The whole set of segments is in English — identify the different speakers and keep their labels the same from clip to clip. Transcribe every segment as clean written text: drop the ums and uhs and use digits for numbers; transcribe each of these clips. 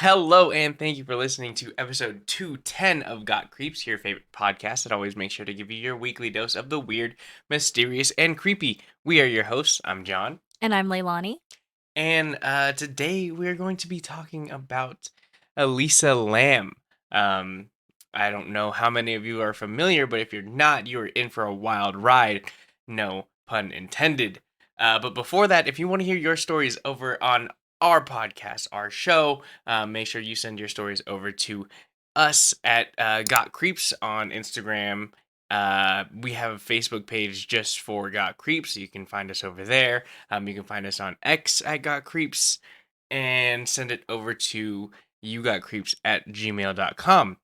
Speaker 1: Hello, and thank you for listening to episode 210 of Got Creeps, your favorite podcast that always makes sure to give you your weekly dose of the weird, mysterious, and creepy. We are your hosts. I'm John,
Speaker 2: And I'm Leilani.
Speaker 1: and today we're going to be talking about Elisa Lam. Um, I don't know how many of you are familiar, but if you're not, you are in for a wild ride. No pun intended. But before that, if you want to hear your stories over on our podcast, our show, make sure you send your stories over to us at Got Creeps on Instagram. We have a Facebook page just for Got Creeps, so you can find us over there. You can find us on X at Got Creeps and send it over to yougotcreeps at gmail.com.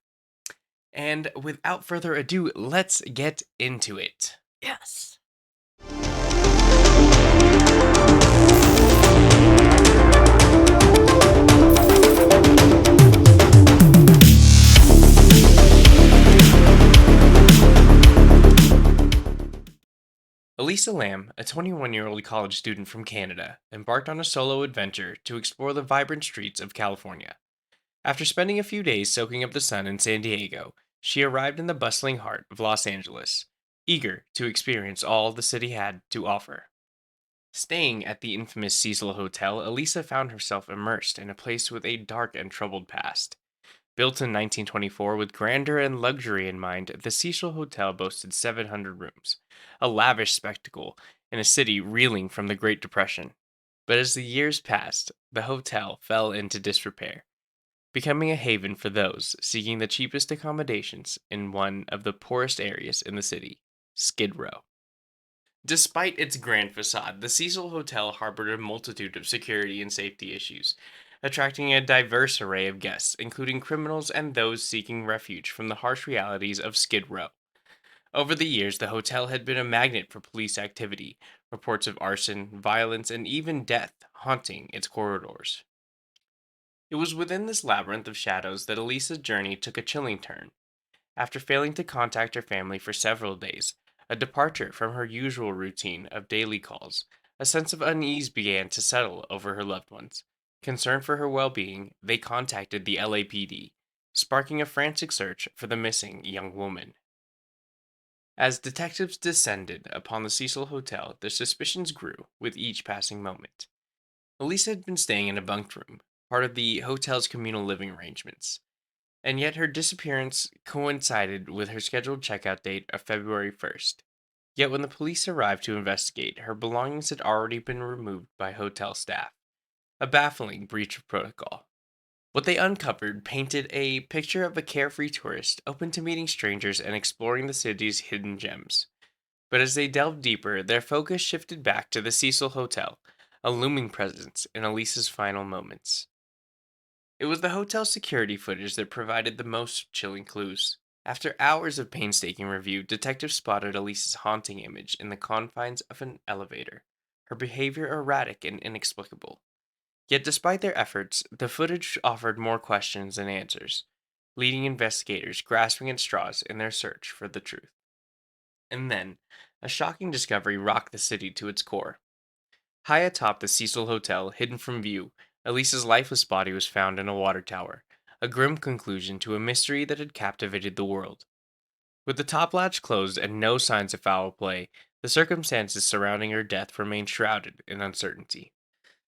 Speaker 1: And without further ado, let's get into it.
Speaker 2: Yes.
Speaker 1: Elisa Lam, a 21-year-old college student from Canada, embarked on a solo adventure to explore the vibrant streets of California. After spending a few days soaking up the sun in San Diego, she arrived in the bustling heart of Los Angeles, eager to experience all the city had to offer. Staying at the infamous Cecil Hotel, Elisa found herself immersed in a place with a dark and troubled past. Built in 1924 with grandeur and luxury in mind, the Cecil Hotel boasted 700 rooms, a lavish spectacle in a city reeling from the Great Depression. But as the years passed, the hotel fell into disrepair, becoming a haven for those seeking the cheapest accommodations in one of the poorest areas in the city, Skid Row. Despite its grand facade, the Cecil Hotel harbored a multitude of security and safety issues, attracting a diverse array of guests, including criminals and those seeking refuge from the harsh realities of Skid Row. Over the years, the hotel had been a magnet for police activity, reports of arson, violence, and even death haunting its corridors. It was within this labyrinth of shadows that Elisa's journey took a chilling turn. After failing to contact her family for several days, a departure from her usual routine of daily calls, a sense of unease began to settle over her loved ones. Concerned for her well being, they contacted the LAPD, sparking a frantic search for the missing young woman. As detectives descended upon the Cecil Hotel, their suspicions grew with each passing moment. Elisa had been staying in a bunked room, part of the hotel's communal living arrangements, and yet her disappearance coincided with her scheduled checkout date of February 1st. Yet when the police arrived to investigate, her belongings had already been removed by hotel staff, a baffling breach of protocol. What they uncovered painted a picture of a carefree tourist open to meeting strangers and exploring the city's hidden gems. But as they delved deeper, their focus shifted back to the Cecil Hotel, a looming presence in Elisa's final moments. It was the hotel's security footage that provided the most chilling clues. After hours of painstaking review, detectives spotted Elisa's haunting image in the confines of an elevator, her behavior erratic and inexplicable. Yet despite their efforts, the footage offered more questions than answers, leading investigators grasping at straws in their search for the truth. And then, a shocking discovery rocked the city to its core. High atop the Cecil Hotel, hidden from view, Elisa's lifeless body was found in a water tower, a grim conclusion to a mystery that had captivated the world. With the top latch closed and no signs of foul play, the circumstances surrounding her death remained shrouded in uncertainty.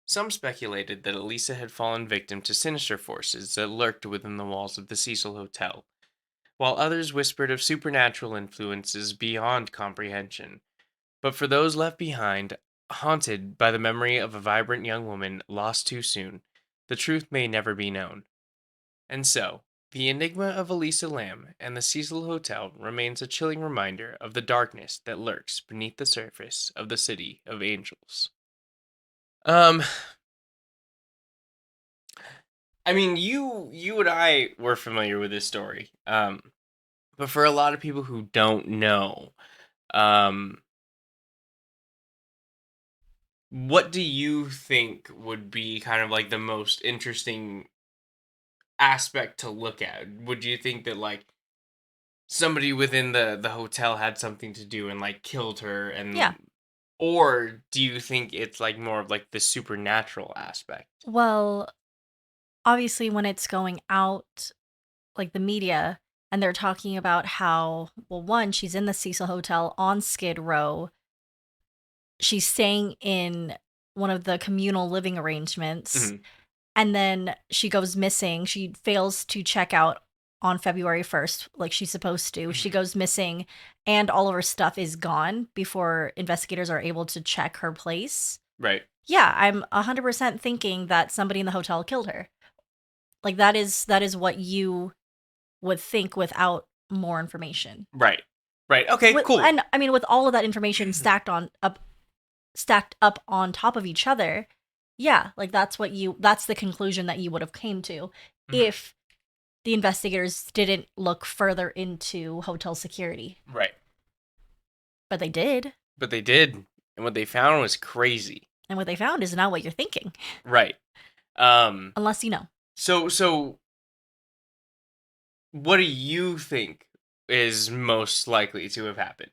Speaker 1: Some speculated that Elisa had fallen victim to sinister forces that lurked within the walls of the Cecil Hotel, while others whispered of supernatural influences beyond comprehension. But for those left behind, haunted by the memory of a vibrant young woman lost too soon, the truth may never be known. And so, the enigma of Elisa Lam and the Cecil Hotel remains a chilling reminder of the darkness that lurks beneath the surface of the City of Angels. Um, I mean, you and I were familiar with this story. But for a lot of people who don't know, um, what do you think would be kind of like the most interesting aspect to look at? Would you think that like somebody within the hotel had something to do and like killed her
Speaker 2: Yeah.
Speaker 1: and or do you think it's like more of like the supernatural aspect?
Speaker 2: Well, obviously when it's going out, like the media, and they're talking about how, well, one, she's in the Cecil Hotel on Skid Row. She's staying in one of the communal living arrangements,
Speaker 1: Mhm.
Speaker 2: and then she goes missing. She fails to check out on February 1st like she's supposed to. She
Speaker 1: Mhm.
Speaker 2: goes missing, and all of her stuff is gone before investigators are able to check her place.
Speaker 1: Right.
Speaker 2: Yeah, I'm 100% thinking that somebody in the hotel killed her. Like that is what you would think without more information.
Speaker 1: Right. Right. Okay, cool.
Speaker 2: And I mean, with all of that information stacked up on top of each other, yeah, like that's the conclusion that you would have came to
Speaker 1: Mhm.
Speaker 2: if the investigators didn't look further into hotel security.
Speaker 1: Right.
Speaker 2: But they did,
Speaker 1: But they did, and what they found was crazy.
Speaker 2: and what they found is not what you're thinking,
Speaker 1: Right. Um
Speaker 2: unless you know.
Speaker 1: so what do you think is most likely to have happened?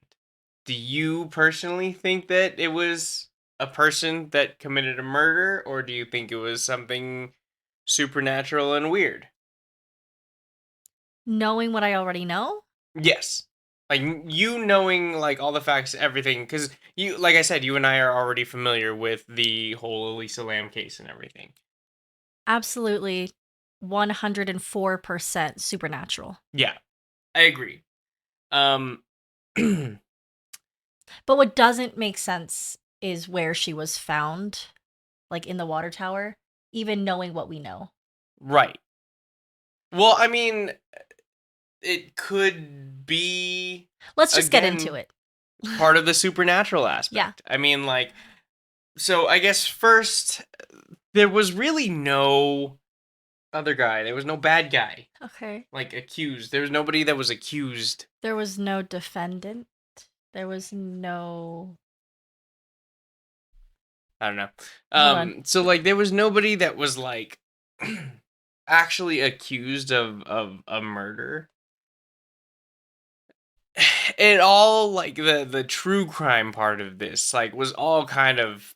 Speaker 1: Do you personally think that it was a person that committed a murder, or do you think it was something supernatural and weird?
Speaker 2: Knowing what I already know,
Speaker 1: Yes. Like you knowing like all the facts, everything, because you, like I said, you and I are already familiar with the whole Elisa Lam case and everything.
Speaker 2: absolutely 104% supernatural.
Speaker 1: Yeah, I agree. Um,
Speaker 2: But what doesn't make sense is where she was found, like in the water tower, even knowing what we know.
Speaker 1: right. Well, I mean, it could be
Speaker 2: Let's just get into
Speaker 1: again
Speaker 2: it.
Speaker 1: part of the supernatural
Speaker 2: Yeah.
Speaker 1: aspect. I mean, like, so I guess first there was really no other guy. There was no bad guy
Speaker 2: Okay.
Speaker 1: like accused. There was nobody that was accused.
Speaker 2: There was no defendant. There was no.
Speaker 1: I don't know.
Speaker 2: Hold on.
Speaker 1: So like there was nobody that was like actually accused of a murder. It all like the true crime part of this like was all kind of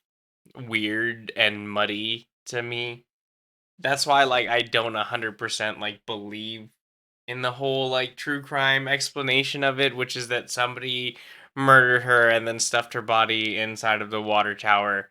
Speaker 1: weird and muddy to me. That's why like I don't 100% like believe in the whole like true crime explanation of it, which is that somebody murdered her and then stuffed her body inside of the water tower.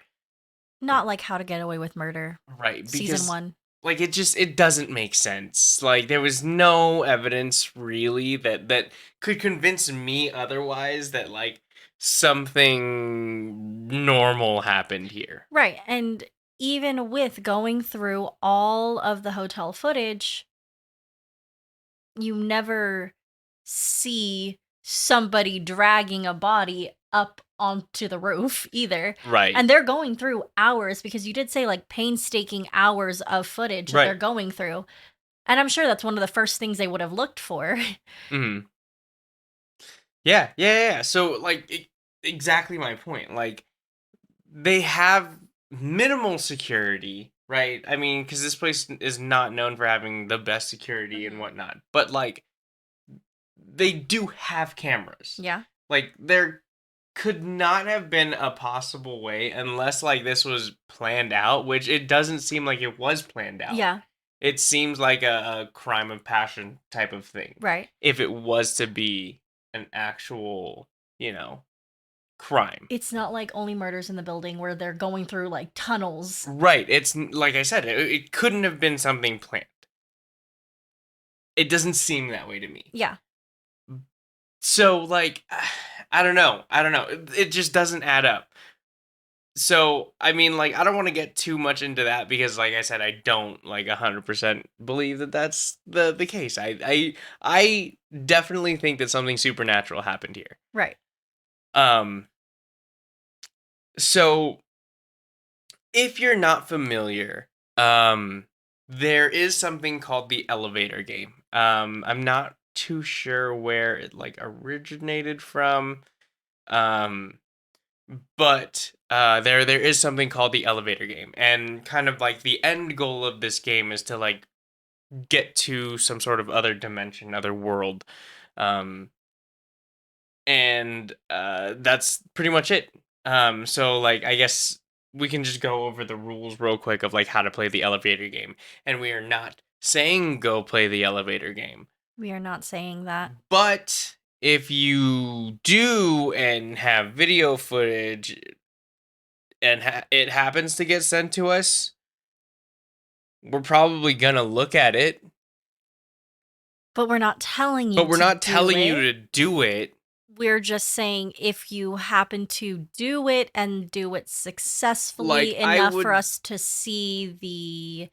Speaker 2: Not like How to Get Away with Murder,
Speaker 1: Right,
Speaker 2: season
Speaker 1: because
Speaker 2: one.
Speaker 1: like it doesn't make sense. Like there was no evidence really that could convince me otherwise that like something normal happened here.
Speaker 2: Right. And even with going through all of the hotel footage, you never see somebody dragging a body up onto the roof either.
Speaker 1: Right.
Speaker 2: And they're going through hours because you did say like painstaking hours of footage that they're
Speaker 1: Right.
Speaker 2: going through. And I'm sure that's one of the first things they would have looked for.
Speaker 1: Mhm. Yeah, yeah, yeah, yeah. So like exactly my point. Like they have minimal security, right? I mean, because this place is not known for having the best security and
Speaker 2: Mhm.
Speaker 1: whatnot, but like they do have cameras.
Speaker 2: Yeah.
Speaker 1: Like there could not have been a possible way unless like this was planned out, which it doesn't seem like it was planned out.
Speaker 2: Yeah.
Speaker 1: It seems like a crime of passion type of thing.
Speaker 2: Right.
Speaker 1: If it was to be an actual, you know, crime.
Speaker 2: It's not like Only Murders in the Building where they're going through like tunnels.
Speaker 1: Right. Like I said, it couldn't have been something planned. It doesn't seem that way to me.
Speaker 2: Yeah.
Speaker 1: So like I don't know. I don't know. It just doesn't add up. So, I mean, like, I don't want to get too much into that because, like I said, I don't like 100% believe that that's the case. I definitely think that something supernatural happened here.
Speaker 2: Right.
Speaker 1: Um, so if you're not familiar, there is something called the elevator game. I'm not too sure where it like originated from. Um, but there is something called the elevator game, and kind of like the end goal of this game is to like get to some sort of other dimension, other world, um, and that's pretty much it. So like I guess we can just go over the rules real quick of like how to play the elevator game. And we are not saying go play the elevator game.
Speaker 2: We are not saying that.
Speaker 1: But if you do and have video footage and it happens to get sent to us, we're probably gonna look at it,
Speaker 2: But we're not telling
Speaker 1: but
Speaker 2: you
Speaker 1: we're
Speaker 2: to
Speaker 1: not
Speaker 2: do
Speaker 1: telling you
Speaker 2: it.
Speaker 1: to do it.
Speaker 2: We're just saying if you happen to do it and do it
Speaker 1: Like
Speaker 2: successfully
Speaker 1: I
Speaker 2: enough for
Speaker 1: would,
Speaker 2: us to see the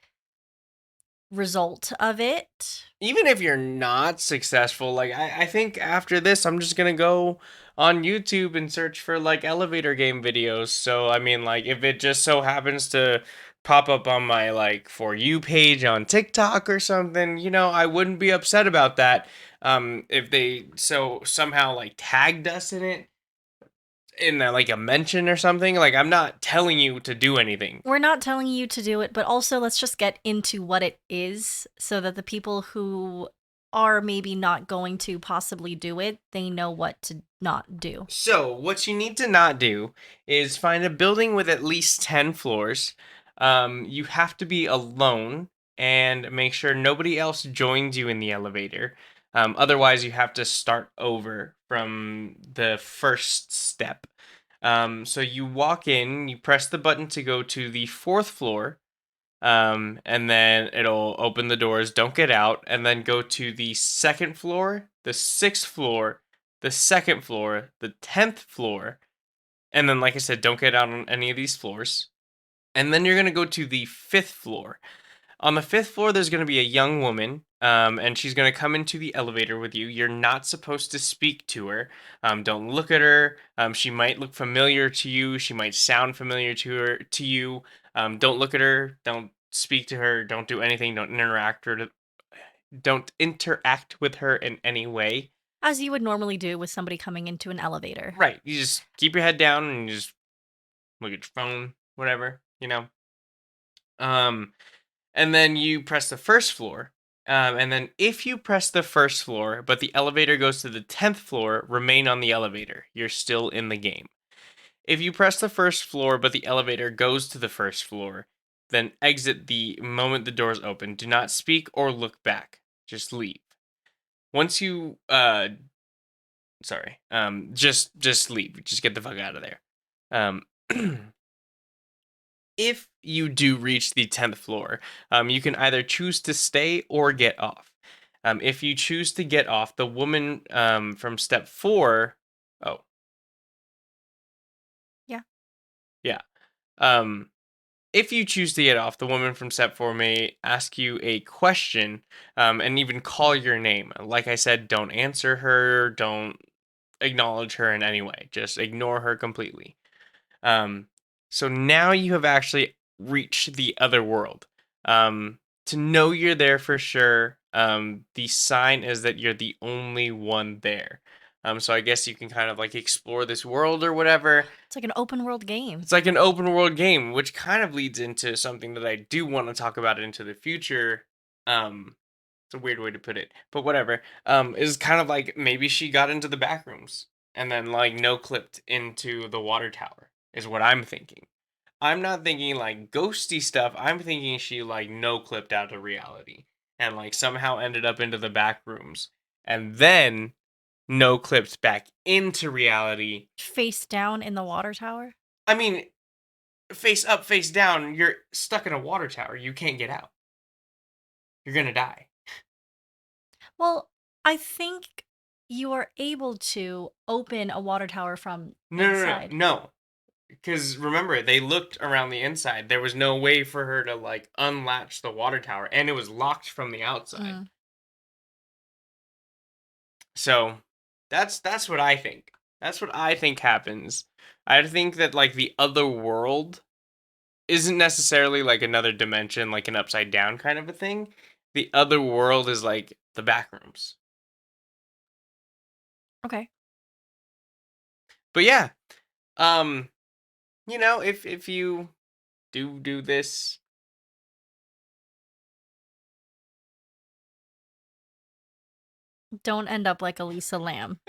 Speaker 2: result of it.
Speaker 1: even if you're not successful, like I think after this, I'm just gonna go on YouTube and search for like elevator game videos. So I mean, like if it just so happens to pop up on my like for you page on TikTok or something, I wouldn't be upset about that. If they so somehow like tagged us in it in like a mention or something, like I'm not telling you to do anything.
Speaker 2: We're not telling you to do it, but also let's just get into what it is so that the people who are maybe not going to possibly do it, they know what to not do.
Speaker 1: So, what you need to not do is find a building with at least 10 floors. You have to be alone and make sure nobody else joins you in the elevator. Otherwise, you have to start over from the first step. So, you walk in, you press the button to go to the fourth floor, and then it'll open the doors. Don't get out, and then go to the second floor, the sixth floor, the second floor, the 10th floor, and then, like I said, don't get out on any of these floors. And then you're gonna go to the fifth floor. On the fifth floor, there's going to be a young woman, and she's going to come into the elevator with you. You're not supposed to speak to her. Don't look at her. She might look familiar to you. She might sound familiar to you. Don't look at her. Don't speak to her. Don't do anything. Don't interact with her in any way.
Speaker 2: As you would normally do with somebody coming into an elevator.
Speaker 1: Right. You just keep your head down and you just look at your phone, whatever. Um, and then you press the first floor. And then if you press the first floor, but the elevator goes to the 10th floor, remain on the elevator. You're still in the game. If you press the first floor, but the elevator goes to the first floor, then exit the moment the doors open. Do not speak or look back. Just leave. Once you, sorry, just leave. Just get the fuck out of there. Um, if you do reach the 10th floor, you can either choose to stay or get off. If you choose to get off, the woman from step four, oh,
Speaker 2: Yeah.
Speaker 1: yeah. Um, if you choose to get off, the woman from step four may ask you a question and even call your name. Like I said, don't answer her, don't acknowledge her in any way, just ignore her completely. Um, so now you have actually reached the other world. To know you're there for sure, the sign is that you're the only one there. So I guess you can kind of like explore this world or whatever.
Speaker 2: It's like an open world game.
Speaker 1: It's like an open world game, which kind of leads into something that I do want to talk about into the future. It's a weird way to put it, but whatever. Is kind of like maybe she got into the back rooms and then like no clipped into the water tower is what I'm thinking. I'm not thinking like ghosty stuff. I'm thinking she like no clipped out of reality and like somehow ended up into the back rooms and then no clipped back into reality.
Speaker 2: Face down in the water tower.
Speaker 1: I mean, face up, face down, you're stuck in a water tower. You can't get out. You're gonna die.
Speaker 2: Well, I think you are able to open a water tower from
Speaker 1: No, no, no,
Speaker 2: inside.
Speaker 1: no. Because remember, they looked around the inside. There was no way for her to like unlatch the water tower, and it was locked from the outside.
Speaker 2: Mm.
Speaker 1: So that's what I think. That's what I think happens. I think that like the other world isn't necessarily like another dimension, like an upside down kind of a thing. The other world is like the back rooms.
Speaker 2: Okay.
Speaker 1: But yeah, um, if you do this,
Speaker 2: Don't end up like Elisa Lam.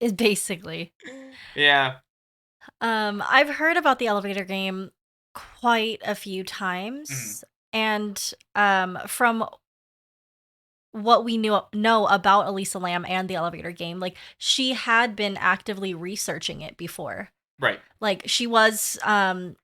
Speaker 2: Is basically.
Speaker 1: yeah,
Speaker 2: I've heard about the elevator game. quite a few
Speaker 1: Mhm.
Speaker 2: times, and, from what we know about Elisa Lam and the elevator game, like, she had been actively researching it before.
Speaker 1: Right.
Speaker 2: Like, she was, from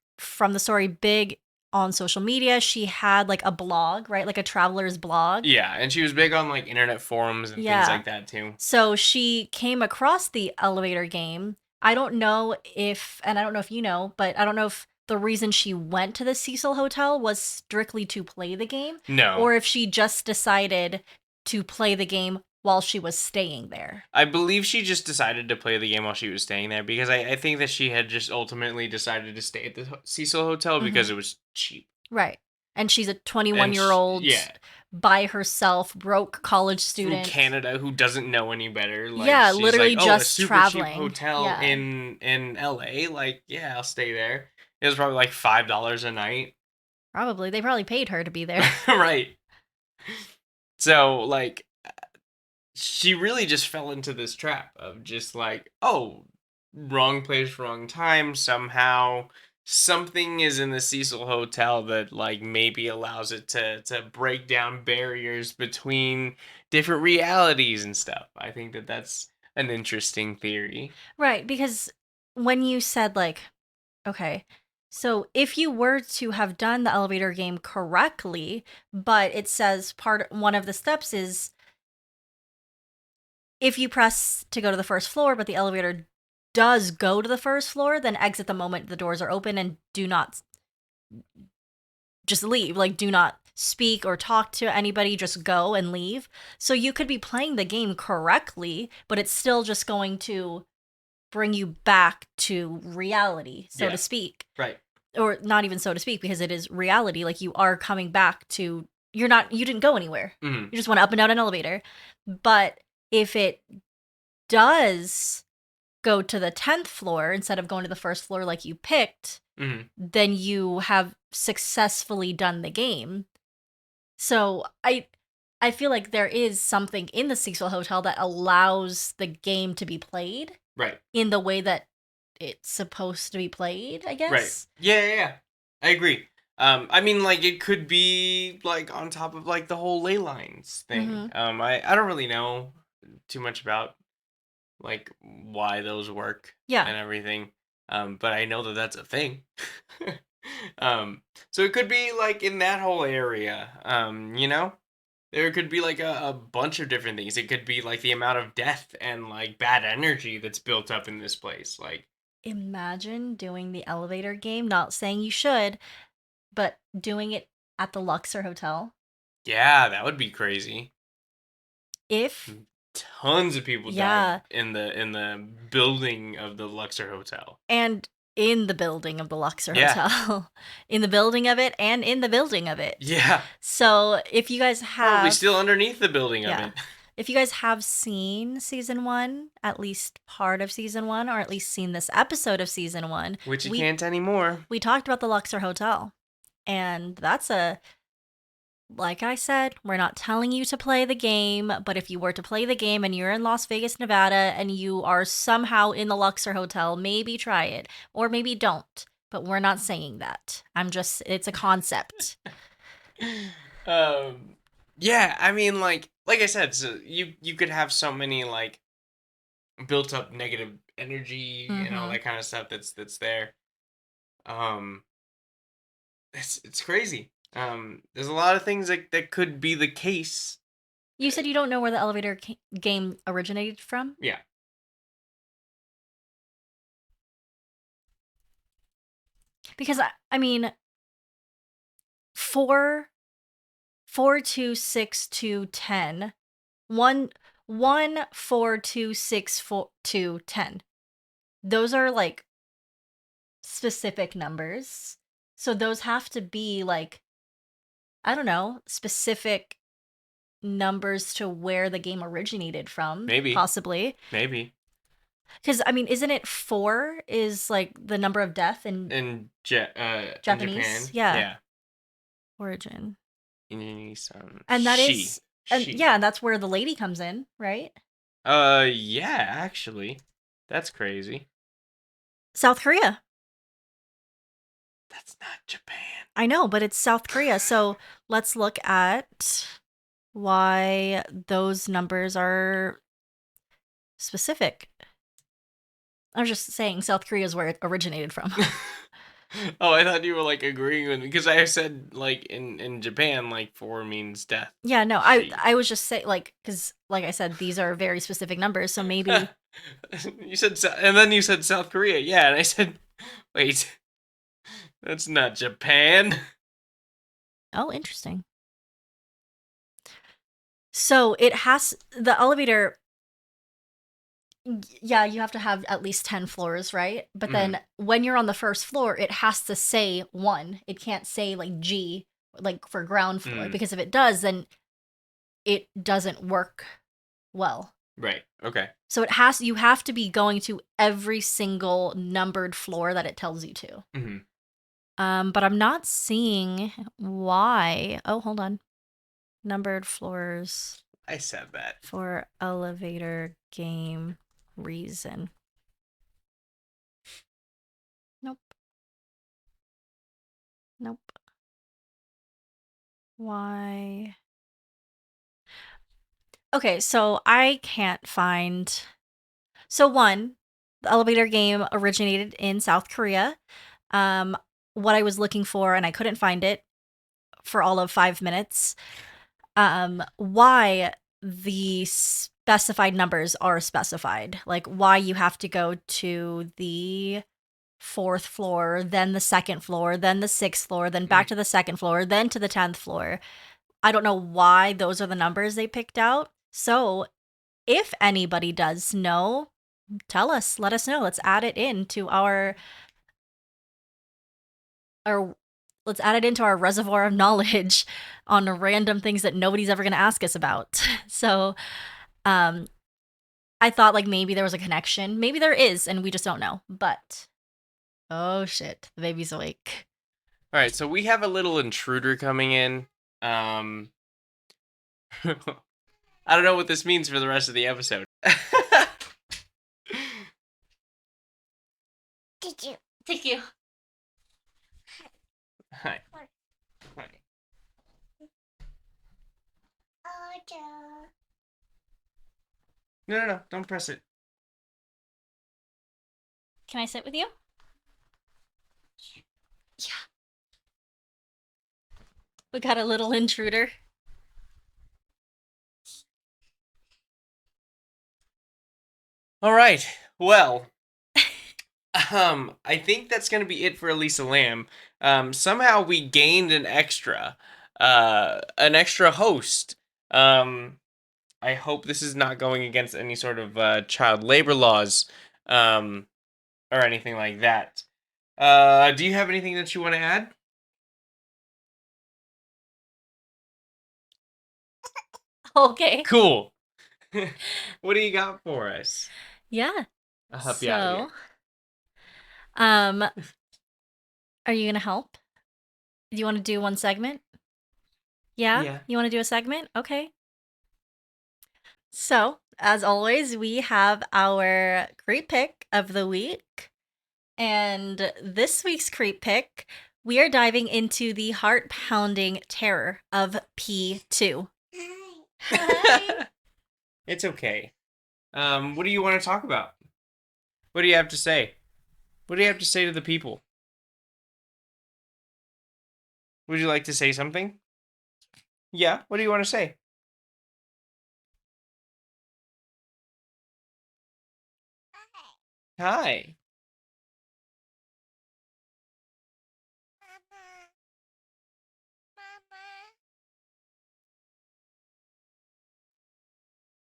Speaker 2: the story, big on social media. She had, like, a blog, right? Like, a traveler's blog.
Speaker 1: Yeah, and she was big on, like, internet forums and things
Speaker 2: Yeah.
Speaker 1: like that too.
Speaker 2: So she came across the elevator game. I don't know if, and I don't know if you know, but I don't know if the reason she went to the Cecil Hotel was strictly to play the game,
Speaker 1: No.
Speaker 2: or if she just decided to play the game while she was staying there.
Speaker 1: I believe she just decided to play the game while she was staying there because I think that she had just ultimately decided to stay at the Cecil Hotel because
Speaker 2: Mhm.
Speaker 1: it was cheap.
Speaker 2: Right. And she's a 21
Speaker 1: And
Speaker 2: year old
Speaker 1: yeah,
Speaker 2: by herself, broke college
Speaker 1: from
Speaker 2: student.
Speaker 1: Canada who doesn't know any better. Like
Speaker 2: Yeah,
Speaker 1: she's like,
Speaker 2: literally
Speaker 1: "Oh, a
Speaker 2: just
Speaker 1: super cheap
Speaker 2: traveling.
Speaker 1: hotel
Speaker 2: Yeah.
Speaker 1: in LA. Like, yeah, I'll stay there." It was probably like $5 a night.
Speaker 2: Probably. They probably paid her to be there.
Speaker 1: Right. So, like she really just fell into this trap of just like, oh, wrong place, wrong time. Somehow something is in the Cecil Hotel that like maybe allows it to break down barriers between different realities and stuff. I think that that's an interesting theory.
Speaker 2: Right, because when you said, like, okay, so if you were to have done the elevator game correctly, but it says one of the steps is if you press to go to the first floor, but the elevator does go to the first floor, then exit the moment the doors are open and do not just leave. Like, do not speak or talk to anybody, just go and leave. So you could be playing the game correctly, but it's still just going to bring you back to reality, so to
Speaker 1: Yeah.
Speaker 2: speak.
Speaker 1: Right.
Speaker 2: Or not even so to speak, because it is reality. Like, you are coming back to, you didn't go anywhere.
Speaker 1: Hmm.
Speaker 2: You just went up and down an elevator. But if it does go to the 10th floor instead of going to the first floor like you picked,
Speaker 1: Hmm.
Speaker 2: then you have successfully done the game. So I feel like there is something in the Cecil Hotel that allows the game to be played
Speaker 1: Right.
Speaker 2: in the way that it's supposed to be played, I
Speaker 1: Right.
Speaker 2: guess.
Speaker 1: Yeah, yeah, yeah. I agree. I mean, like it could be like on top of like the whole ley lines thing.
Speaker 2: Mhm.
Speaker 1: I don't really know too much about like why those work
Speaker 2: Yeah.
Speaker 1: and everything. But I know that that's a thing. So it could be like in that whole area. There could be like a bunch of different things. It could be like the amount of death and like bad energy that's built up in this place. Like,
Speaker 2: Imagine doing the elevator game, not saying you should, but doing it at the Luxor Hotel.
Speaker 1: yeah, that would be crazy.
Speaker 2: If
Speaker 1: Tons of people died
Speaker 2: Yeah,
Speaker 1: in the building of the Luxor Hotel.
Speaker 2: and in the building of the Luxor
Speaker 1: Yeah.
Speaker 2: Hotel. In the building of it and in the building of it.
Speaker 1: Yeah.
Speaker 2: So, if you guys
Speaker 1: Probably still
Speaker 2: have
Speaker 1: underneath the building of
Speaker 2: Yeah.
Speaker 1: it.
Speaker 2: If you guys have seen season 1, at least part of season 1, or at least seen this episode of season 1,
Speaker 1: Which you
Speaker 2: we
Speaker 1: can't anymore.
Speaker 2: we talked about the Luxor Hotel. And that's a like I said, we're not telling you to play the game, but if you were to play the game and you're in Las Vegas, Nevada, and you are somehow in the Luxor Hotel, maybe try it, or maybe don't. But we're not saying that. It's a concept.
Speaker 1: um yeah, I mean like I said, so you could have so many like built up negative energy and all
Speaker 2: Mm-hmm.
Speaker 1: that kind of stuff that's there. Um it's crazy. There's a lot of things that could be the case.
Speaker 2: You said you don't know where the elevator game originated from?
Speaker 1: Yeah.
Speaker 2: Because I mean, 4, 4, 2, 6, 2, 10, 1, 1, 4, 2, 6, 4, 2, 10. Those are like specific numbers. So those have to be like, I don't know, specific numbers to where the game originated from,
Speaker 1: Maybe.
Speaker 2: possibly.
Speaker 1: Maybe.
Speaker 2: Because, I mean, isn't it 4 is like the number of death in
Speaker 1: In
Speaker 2: Japanese?
Speaker 1: Japan.
Speaker 2: Yeah,
Speaker 1: Yeah.
Speaker 2: origin.
Speaker 1: In
Speaker 2: And that is, and
Speaker 1: she.
Speaker 2: yeah, and that's where the lady comes in, right?
Speaker 1: Yeah, actually. That's crazy.
Speaker 2: South Korea.
Speaker 1: That's not Japan.
Speaker 2: I know, but it's South Korea. So let's look at why those numbers are specific. I was just saying South Korea is where it originated from.
Speaker 1: Oh, I thought you were like agreeing with me because I said like in Japan like 4 means death.
Speaker 2: Yeah, no,
Speaker 1: She.
Speaker 2: I was just saying, like, because like I said, these are very specific numbers, so maybe.
Speaker 1: You said and then you said South Korea. Yeah, and I said, wait, that's not Japan.
Speaker 2: Oh, interesting. So it has the elevator. Yeah, you have to have at least 10 floors, right? But
Speaker 1: Mhm.
Speaker 2: then when you're on the first floor, it has to say 1. It can't say like G, like for ground floor,
Speaker 1: Mm.
Speaker 2: because if it does, then it doesn't work well.
Speaker 1: Right. Okay.
Speaker 2: So you have to be going to every single numbered floor that it tells you to.
Speaker 1: Mhm.
Speaker 2: But I'm not seeing why. Oh, hold on. Numbered floors
Speaker 1: I said that.
Speaker 2: for elevator game reason. Nope. Nope. Why? Okay, so I can't find. So one, the elevator game originated in South Korea. Um, what I was looking for and I couldn't find it for all of 5 minutes. Why the specified numbers are specified, like why you have to go to the 4th floor, then the 2nd floor, then the 6th floor, then back
Speaker 1: Mm.
Speaker 2: to the 2nd floor, then to the 10th floor. I don't know why those are the numbers they picked out. So, if anybody does know, tell us, let us know. Let's add it into our let's add it into our reservoir of knowledge on random things that nobody's ever going to ask us about. So, um I thought like maybe there was a connection. Maybe there is and we just don't know. But oh shit, the baby's awake.
Speaker 1: All right. So we have a little intruder coming in. Um. I don't know what this means for the rest of the episode.
Speaker 2: Thank you. Thank you.
Speaker 1: Hi. Hi. No, no, no. Don't press it.
Speaker 2: Can I sit with you? Yeah. We got a little intruder.
Speaker 1: All right. Well, I think that's gonna be it for Elisa Lam. Somehow we gained an extra host. Um, I hope this is not going against any sort of child labor laws, um, or anything like that. Do you have anything that you want to add?
Speaker 2: Okay.
Speaker 1: Cool. What do you got for us?
Speaker 2: Yeah.
Speaker 1: I'll help you out
Speaker 2: So,
Speaker 1: here.
Speaker 2: um, are you gonna help? Do you want to do one segment? Yeah?
Speaker 1: Yeah.
Speaker 2: You want to do a segment? Okay. So, as always, we have our creep pick of the week. And this week's creep pick, we are diving into the heart pounding terror of P2. Hi.
Speaker 1: It's okay. What do you want to talk about? What do you have to say? What do you have to say to the people? Would you like to say something? Yeah, what do you want to say? Hi.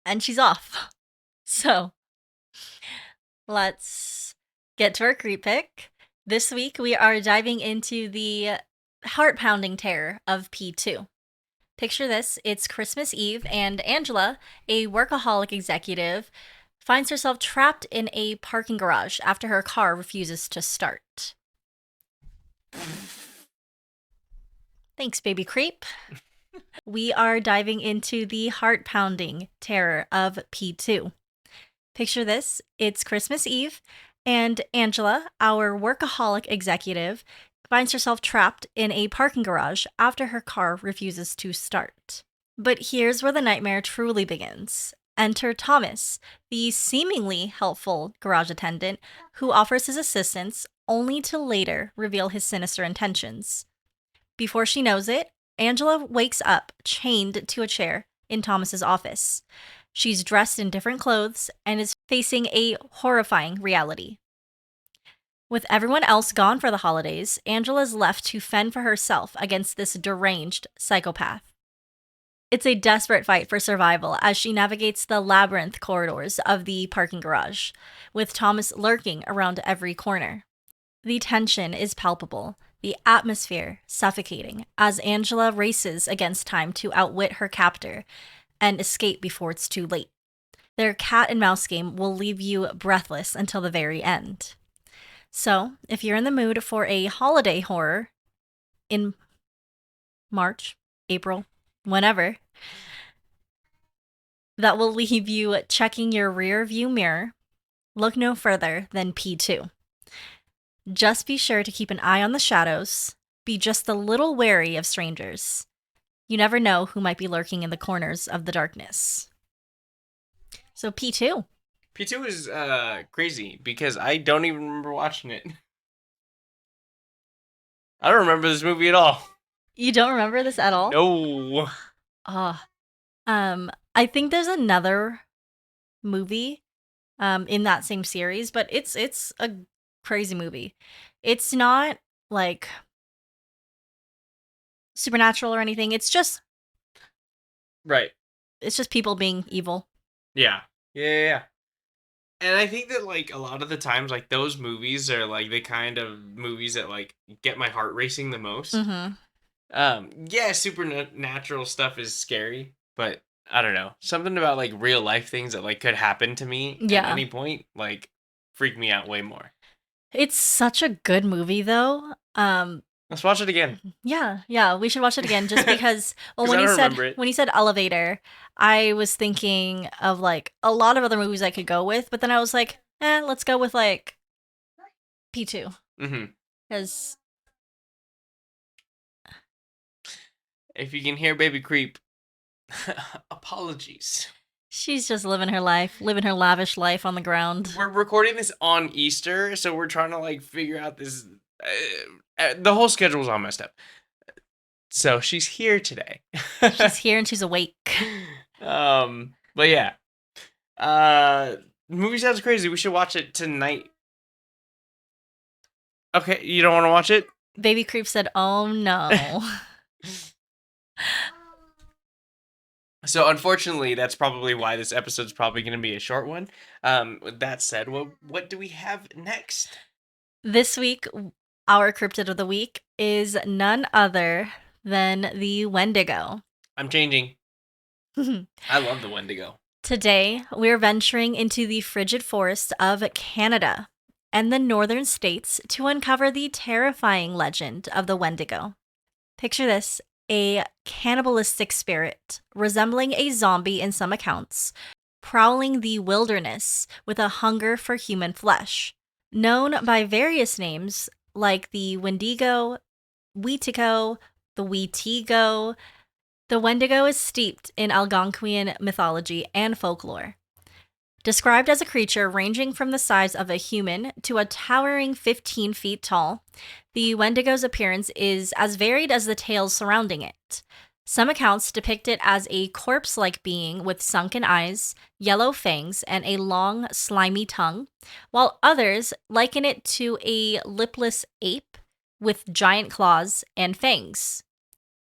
Speaker 2: And she's off. So, let's get to our creep pick. This week, we are diving into the heart pounding terror of P2. Picture this, it's Christmas Eve, and Angela, a workaholic executive, finds herself trapped in a parking garage after her car refuses to start. Thanks, baby creep. We are diving into the heart pounding terror of P2. Picture this, it's Christmas Eve, and Angela, our workaholic executive, finds herself trapped in a parking garage after her car refuses to start. But here's where the nightmare truly begins. Enter Thomas, the seemingly helpful garage attendant who offers his assistance only to later reveal his sinister intentions. Before she knows it, Angela wakes up chained to a chair in Thomas's office. She's dressed in different clothes and is facing a horrifying reality. With everyone else gone for the holidays, Angela's left to fend for herself against this deranged psychopath. It's a desperate fight for survival as she navigates the labyrinth corridors of the parking garage, with Thomas lurking around every corner. The tension is palpable, the atmosphere suffocating, as Angela races against time to outwit her captor and escape before it's too late. Their cat and mouse game will leave you breathless until the very end. So, if you're in the mood for a holiday horror in March, April, whenever, that will leave you checking your rear view mirror, look no further than P2. Just be sure to keep an eye on the shadows, be just a little wary of strangers. You never know who might be lurking in the corners of the darkness. So P2.
Speaker 1: P2 is crazy because I don't even remember watching it. I don't remember this movie at all.
Speaker 2: You don't remember this at all?
Speaker 1: No.
Speaker 2: I think there's another movie in that same series, but it's a crazy movie. It's not like supernatural or anything. It's just
Speaker 1: Right.
Speaker 2: It's just people being evil.
Speaker 1: Yeah. Yeah. And I think that, like, a lot of the times, like, those movies are, like, the kind of movies that, like, get my heart racing the most.
Speaker 2: Mm-hmm.
Speaker 1: Yeah, supernatural stuff is scary, but I don't know. Something about, like, real life things that, like, could happen to me at any point, like, freak me out way more.
Speaker 2: It's such a good movie, though.
Speaker 1: Let's watch it again.
Speaker 2: Yeah, we should watch it again just because, well,
Speaker 1: 'Cause
Speaker 2: when he said elevator, I was thinking of, like, a lot of other movies I could go with, but then I was like, let's go with, like, P2.
Speaker 1: Mm-hmm.
Speaker 2: Because
Speaker 1: if you can hear Baby Creep, apologies.
Speaker 2: she's just living her life, living her lavish life on the ground.
Speaker 1: We're recording this on Easter, so we're trying to, like, figure out this. The whole schedule's all messed up. So she's here today.
Speaker 2: She's here and she's awake.
Speaker 1: But yeah. Movie sounds crazy. We should watch it tonight. Okay, you don't want to watch it?
Speaker 2: Baby Creep said, "Oh no."
Speaker 1: So unfortunately, that's probably why this episode's probably going to be a short one. With that said, what do we have next?
Speaker 2: This week, our cryptid of the week is none other than the Wendigo.
Speaker 1: I'm changing. I love the Wendigo.
Speaker 2: Today, we're venturing into the frigid forest of Canada and the northern states to uncover the terrifying legend of the Wendigo. Picture this: a cannibalistic spirit, resembling a zombie in some accounts, prowling the wilderness with a hunger for human flesh. Known by various names like the Wendigo, Wetigo, the Wetigo, the Wendigo is steeped in Algonquian mythology and folklore. Described as a creature ranging from the size of a human to a towering 15 feet tall, the Wendigo's appearance is as varied as the tales surrounding it. Some accounts depict it as a corpse-like being with sunken eyes, yellow fangs, and a long, slimy tongue, while others liken it to a lipless ape with giant claws and fangs.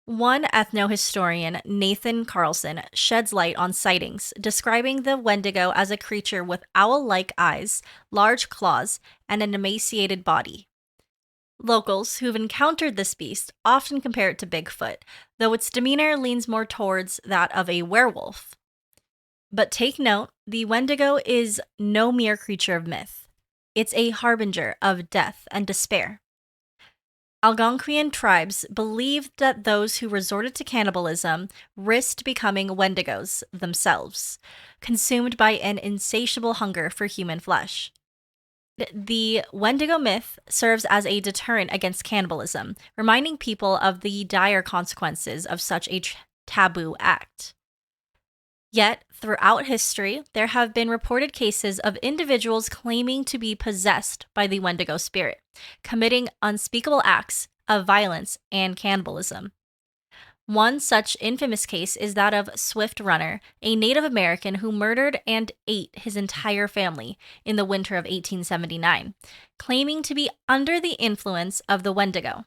Speaker 2: One ethnohistorian, Nathan Carlson, sheds light on sightings, describing the Wendigo as a creature with owl-like eyes, large claws, and an emaciated body. Locals who've encountered this beast often compare it to Bigfoot, though its demeanor leans more towards that of a werewolf. But take note, the Wendigo is no mere creature of myth. It's a harbinger of death and despair. Algonquian tribes believed that those who resorted to cannibalism risked becoming Wendigos themselves, consumed by an insatiable hunger for human flesh. The Wendigo myth serves as a deterrent against cannibalism, reminding people of the dire consequences of such a taboo act. Yet, throughout history, there have been reported cases of individuals claiming to be possessed by the Wendigo spirit, committing unspeakable acts of violence and cannibalism. One such infamous case is that of Swift Runner, a Native American who murdered and ate his entire family in the winter of 1879, claiming to be under the influence of the Wendigo.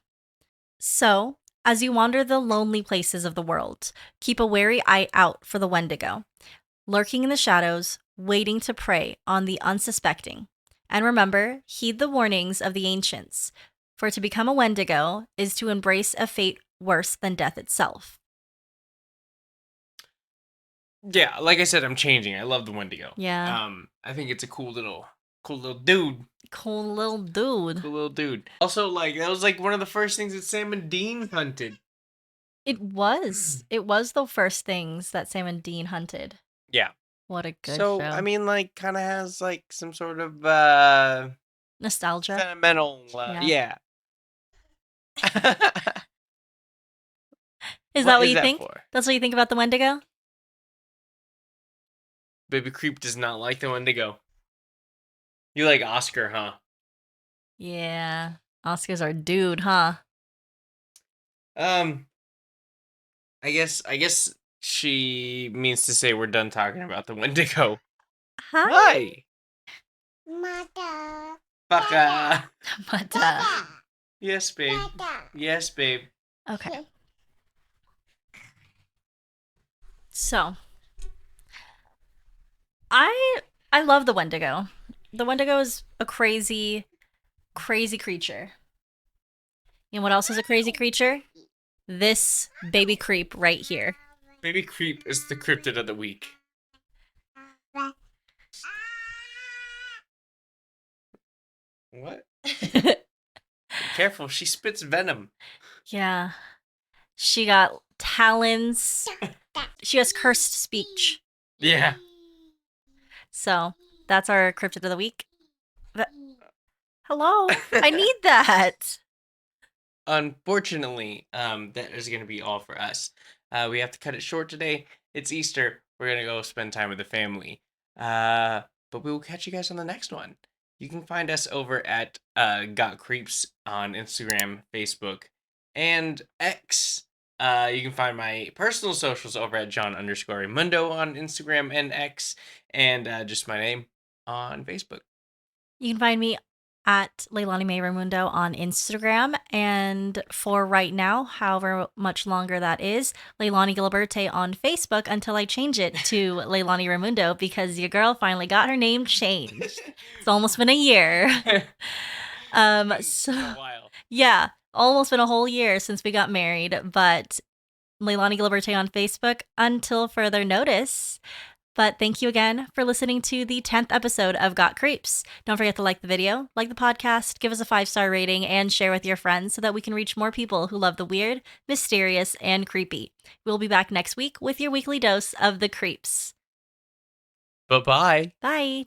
Speaker 2: So, as you wander the lonely places of the world, keep a wary eye out for the Wendigo, lurking in the shadows, waiting to prey on the unsuspecting. And remember, heed the warnings of the ancients, for to become a Wendigo is to embrace a fate worse than death itself.
Speaker 1: Yeah, like I said, I'm changing. I love the Wendigo.
Speaker 2: Yeah.
Speaker 1: I think it's a cool little dude.
Speaker 2: Cool little dude.
Speaker 1: Cool little dude. Also, like, that was like one of the first things that Sam and Dean hunted.
Speaker 2: It was. It was the first things that Sam and Dean hunted.
Speaker 1: Yeah.
Speaker 2: What a good
Speaker 1: So,
Speaker 2: show.
Speaker 1: I mean, like, kind of has like some sort of
Speaker 2: Nostalgia.
Speaker 1: sentimental. Yeah.
Speaker 2: Is
Speaker 1: What
Speaker 2: that what
Speaker 1: is
Speaker 2: you
Speaker 1: that
Speaker 2: think?
Speaker 1: for?
Speaker 2: That's what you think about the Wendigo?
Speaker 1: Baby Creep does not like the Wendigo. You like Oscar, huh?
Speaker 2: Yeah. Oscar's our dude, huh?
Speaker 1: I guess she means to say we're done talking about the Wendigo.
Speaker 2: Hi.
Speaker 1: Mata. Baka.
Speaker 2: Mata.
Speaker 1: Yes, babe. Yes, babe.
Speaker 2: Okay. So, I love the Wendigo. The Wendigo is a crazy, crazy creature. You know what else is a crazy creature? This baby creep right here.
Speaker 1: Baby Creep is the cryptid of the week. What? Careful, she spits venom.
Speaker 2: Yeah. She got talons. She has cursed speech.
Speaker 1: Yeah.
Speaker 2: So, that's our cryptid of the week. Hello? I need that.
Speaker 1: Unfortunately, that is going to be all for us. We have to cut it short today. It's Easter. We're going to go spend time with the family. But we will catch you guys on the next one. You can find us over at Got Creeps on Instagram, Facebook, and X. You can find my personal socials over at John_Raimundo on Instagram and X, and just my name on Facebook.
Speaker 2: You can find me at Leilani May Raimundo on Instagram. And for right now, however much longer that is, Leilani Gilberte on Facebook until I change it to Leilani Raimundo because your girl finally got her name changed. It's almost been a year.
Speaker 1: So a while.
Speaker 2: Yeah, almost been a whole year since we got married, but Leilani Gilberte on Facebook until further notice. But thank you again for listening to the 10th episode of Got Creeps. Don't forget to like the video, like the podcast, give us a 5-star rating, and share with your friends so that we can reach more people who love the weird, mysterious, and creepy. We'll be back next week with your weekly dose of the creeps.
Speaker 1: Bye-bye.
Speaker 2: Bye.